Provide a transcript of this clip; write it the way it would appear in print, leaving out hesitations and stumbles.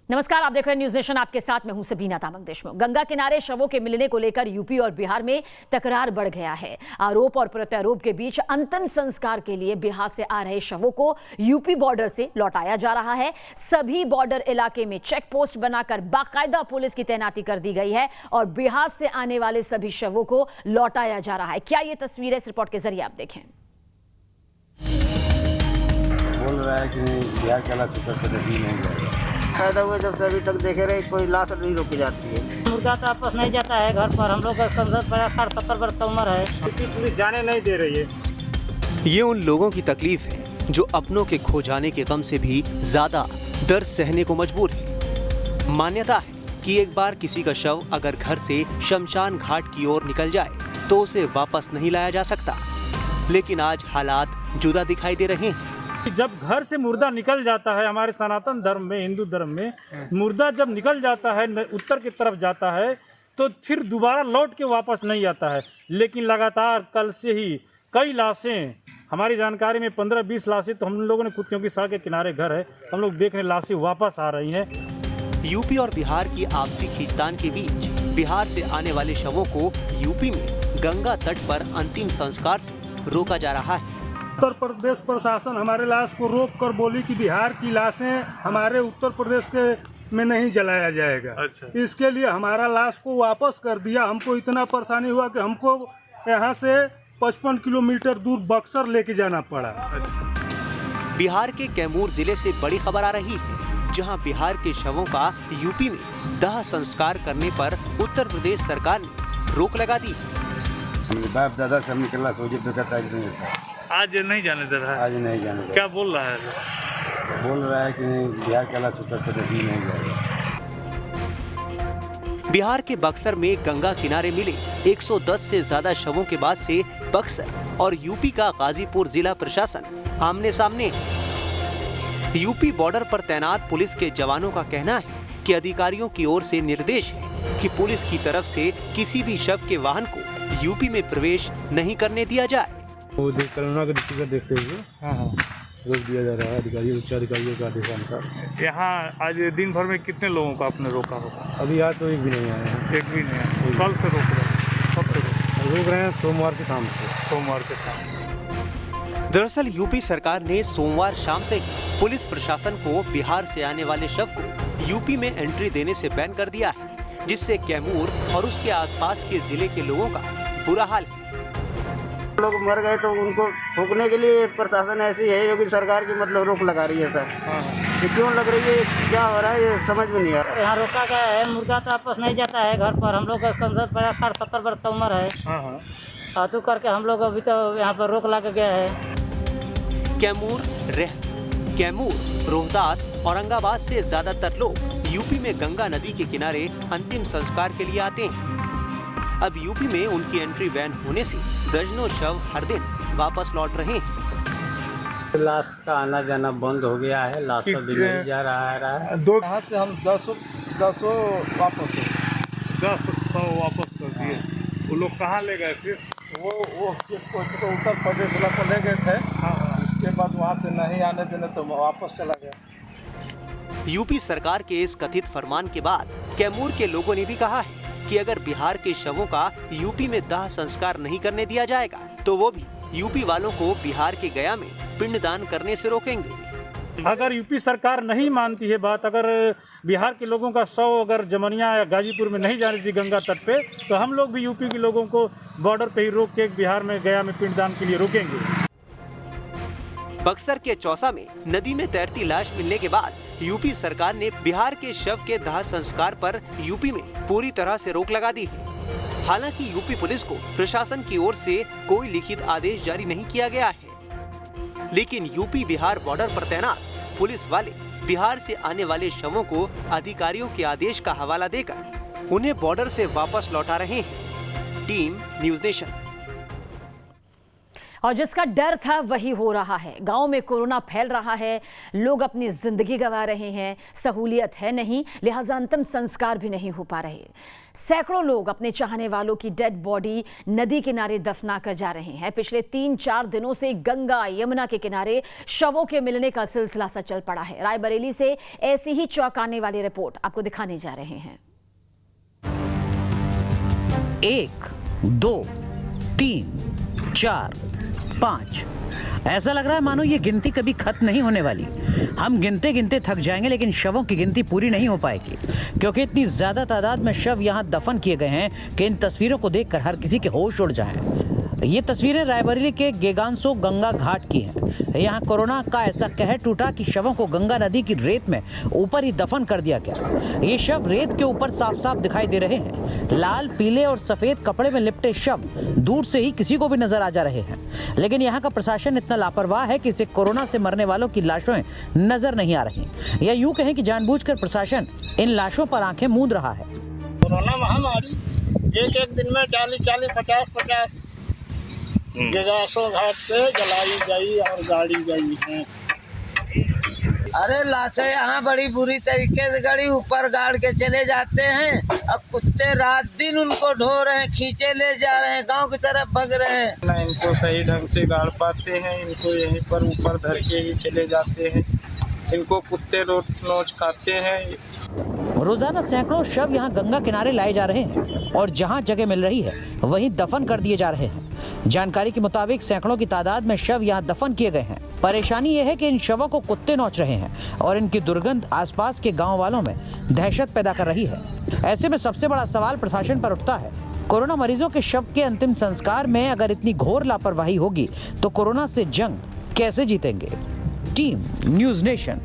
नमस्कार, आप देख रहे हैं न्यूज नेशन। आपके साथ मैं हूं सबीना तामंग देशमुख। गंगा किनारे शवों के मिलने को लेकर यूपी और बिहार में तकरार बढ़ गया है। आरोप और प्रत्यारोप के बीच अंतिम संस्कार के लिए बिहार से आ रहे शवों को यूपी बॉर्डर से लौटाया जा रहा है। सभी बॉर्डर इलाके में चेक पोस्ट बनाकर बाकायदा पुलिस की तैनाती कर दी गई है और बिहार से आने वाले सभी शवों को लौटाया जा रहा है। क्या ये तस्वीरें इस रिपोर्ट के जरिए आप देखें। बोल रहा है कि नहीं, बिहार के हालात उत्तर प्रदेश में नहीं जाएगा। पैदा हुए जब से अभी तक देखे रहे, कोई लाश नहीं रोकी जाती है। मुर्गा तो वापस नहीं जाता है घर पर। हम लोग का 60-70 वर्ष का उम्र है। पुलिस जाने नहीं दे रही है। ये उन लोगों की तकलीफ है जो अपनों के खो जाने के गम से भी ज्यादा दर्द सहने को मजबूर है। मान्यता है कि एक बार किसी का शव अगर घर से शमशान घाट की ओर निकल जाए तो उसे वापस नहीं लाया जा सकता, लेकिन आज हालात जुदा दिखाई दे रहे हैं। जब घर से मुर्दा निकल जाता है, हमारे सनातन धर्म में, हिंदू धर्म में मुर्दा जब निकल जाता है, उत्तर की तरफ जाता है, तो फिर दोबारा लौट के वापस नहीं आता है। लेकिन लगातार कल से ही कई लाशें, हमारी जानकारी में 15-20 लाशें तो हम लोगों ने खुद, क्योंकि सड़क के किनारे घर है, हम लोग देख रहे हैं लाशें वापस आ रही हैं। यूपी और बिहार की आपसी खींचतान के बीच बिहार से आने वाले शवों को यूपी में गंगा तट पर अंतिम संस्कार से रोका जा रहा है। उत्तर प्रदेश प्रशासन हमारे लाश को रोक कर बोली कि बिहार की लाशें हमारे उत्तर प्रदेश के में नहीं जलाया जाएगा। अच्छा। इसके लिए हमारा लाश को वापस कर दिया। हमको इतना परेशानी हुआ कि हमको यहाँ से 55 किलोमीटर दूर बक्सर लेके जाना पड़ा। अच्छा। बिहार के कैमूर जिले से बड़ी खबर आ रही है, जहाँ बिहार के शवों का यूपी में दाह संस्कार करने पर उत्तर प्रदेश सरकार ने रोक लगा दी। बाप दादा सब निकला, सोचे तो कहता है आज नहीं जाने दे रहा है। आज नहीं जाने दे। क्या बोल रहा है? बोल रहा है कि नहीं, बिहार के हालात उत्तर प्रदेश में नहीं जाएगा। बिहार के बक्सर में गंगा किनारे मिले 110 से ज्यादा शवों के बाद से बक्सर और यूपी का गाजीपुर जिला प्रशासन आमने सामने है। यूपी बॉर्डर पर तैनात पुलिस के जवानों का कहना है कि अधिकारियों की ओर से निर्देश है कि पुलिस की तरफ से किसी भी शव के वाहन को यूपी में प्रवेश नहीं करने दिया जाए। वो कोरोना के दृष्टि से देखते हुए रोक दिया जा रहा है अधिकारियों, उच्च अधिकारियों के आदेशानुसार। यहाँ आज दिन भर में कितने लोगों का आपने रोका होगा? अभी आज तो एक भी नहीं आया है। एक भी नहीं है। कल से रोक रहे हैं? कब से रोक रहे हैं? सोमवार की शाम से। सोमवार के साथ। दरअसल यूपी सरकार ने सोमवार शाम से ही पुलिस प्रशासन को बिहार से आने वाले शव को यूपी में एंट्री देने से बैन कर दिया है, जिससे कैमूर और उसके आसपास के जिले के लोगों का बुरा हाल है। लोग मर गए तो उनको फूकने के लिए प्रशासन ऐसी है जो कि सरकार की मतलब रोक लगा रही है। सर ये क्यों लग रही है, क्या हो रहा है, ये समझ में नहीं आ रहा। यहाँ रोका गया है। मुर्गा तो वापस नहीं जाता है घर पर। हम लोग का 60-70 वर्ष का उम्र है। तो करके हम लोग अभी तो यहाँ पर रोक लगा गया है। कैमूर, रोहतास, औरंगाबाद से ज्यादातर लोग यूपी में गंगा नदी के किनारे अंतिम संस्कार के लिए आते हैं। अब यूपी में उनकी एंट्री बैन होने से दर्जनों शव हर दिन वापस लौट रहे हैं। लाश का आना जाना बंद हो गया है। लाश का भी नहीं जा रहा है। दो यहाँ से हम 10 वापस 10 वापस कर दिए। वो लोग कहाँ ले गए फिर? वो उत्तर प्रदेश को ले गए थे। इसके बाद वहाँ से नहीं आने देने तो वापस चला गया। यूपी सरकार के इस कथित फरमान के बाद कैमूर के लोगों ने भी कहा है कि अगर बिहार के शवों का यूपी में दाह संस्कार नहीं करने दिया जाएगा तो वो भी यूपी वालों को बिहार के गया में पिंडदान करने से रोकेंगे। अगर यूपी सरकार नहीं मानती है बात, अगर बिहार के लोगों का शव अगर जमनिया या गाजीपुर में नहीं जाने दी गंगा तट पे, तो हम लोग भी यूपी के लोगों को बॉर्डर पे ही रोक के बिहार में गया में पिंडदान के लिए रोकेंगे। बक्सर के चौसा में नदी में तैरती लाश मिलने के बाद यूपी सरकार ने बिहार के शव के दाह संस्कार पर यूपी में पूरी तरह से रोक लगा दी है। हालांकि यूपी पुलिस को प्रशासन की ओर से कोई लिखित आदेश जारी नहीं किया गया है, लेकिन यूपी बिहार बॉर्डर पर तैनात पुलिस वाले बिहार से आने वाले शवों को अधिकारियों के आदेश का हवाला देकर उन्हें बॉर्डर से वापस लौटा रहे हैं। Team news nation. और जिसका डर था वही हो रहा है। गांव में कोरोना फैल रहा है, लोग अपनी जिंदगी गंवा रहे हैं, सहूलियत है नहीं, लिहाजा अंतिम संस्कार भी नहीं हो पा रहे। सैकड़ों लोग अपने चाहने वालों की डेड बॉडी नदी किनारे दफना कर जा रहे हैं। पिछले 3-4 दिनों से गंगा यमुना के किनारे शवों के मिलने का सिलसिला सा चल पड़ा है। रायबरेली से ऐसी ही चौंकाने वाली रिपोर्ट आपको दिखाने जा रहे हैं। 1, 2, 3, 4, 5। ऐसा लग रहा है मानो ये गिनती कभी खत्म नहीं होने वाली। हम गिनते गिनते थक जाएंगे लेकिन शवों की गिनती पूरी नहीं हो पाएगी, क्योंकि इतनी ज्यादा तादाद में शव यहां दफन किए गए हैं कि इन तस्वीरों को देखकर हर किसी के होश उड़ जाएं। ये तस्वीरें रायबरेली के गेगांसो गंगा घाट की हैं। यहाँ कोरोना का ऐसा कहर टूटा कि शवों को गंगा नदी की रेत में ऊपर ही दफन कर दिया गया। ये शव रेत के ऊपर साफ साफ दिखाई दे रहे हैं। लाल, पीले और सफेद कपड़े में लिपटे शव दूर से ही किसी को भी नजर आ जा रहे हैं, लेकिन यहाँ का प्रशासन इतना लापरवाह है कि इसे कोरोना से मरने वालों की लाशें नजर नहीं आ रही, या यूं कहें कि जानबूझकर प्रशासन इन लाशों पर आंखें मूंद रहा है। कोरोना महामारी एक दिन में 40, 50 गेगासो घाट पे जलाई गई और गाड़ी गई है। अरे लाशें यहाँ बड़ी बुरी तरीके से गड़ी, ऊपर गाड़ के चले जाते हैं। अब कुत्ते रात दिन उनको ढो रहे हैं, खींचे ले जा रहे हैं, गांव की तरफ भग रहे हैं। ना इनको सही ढंग से गाड़ पाते हैं, इनको यहीं पर ऊपर धर के ही चले जाते हैं। इनको कुत्ते नोच खाते हैं। रोजाना सैकड़ों शव यहाँ गंगा किनारे लाए जा रहे हैं और जहाँ जगह मिल रही है वहीं दफन कर दिए जा रहे हैं। जानकारी के मुताबिक सैकड़ों की तादाद में शव यहाँ दफन किए गए हैं। परेशानी यह है कि इन शवों को कुत्ते नोच रहे हैं और इनकी दुर्गंध आसपास के गांव वालों में दहशत पैदा कर रही है। ऐसे में सबसे बड़ा सवाल प्रशासन पर उठता है, कोरोना मरीजों के शव के अंतिम संस्कार में अगर इतनी घोर लापरवाही होगी तो कोरोना से जंग कैसे जीतेंगे? Team news nation.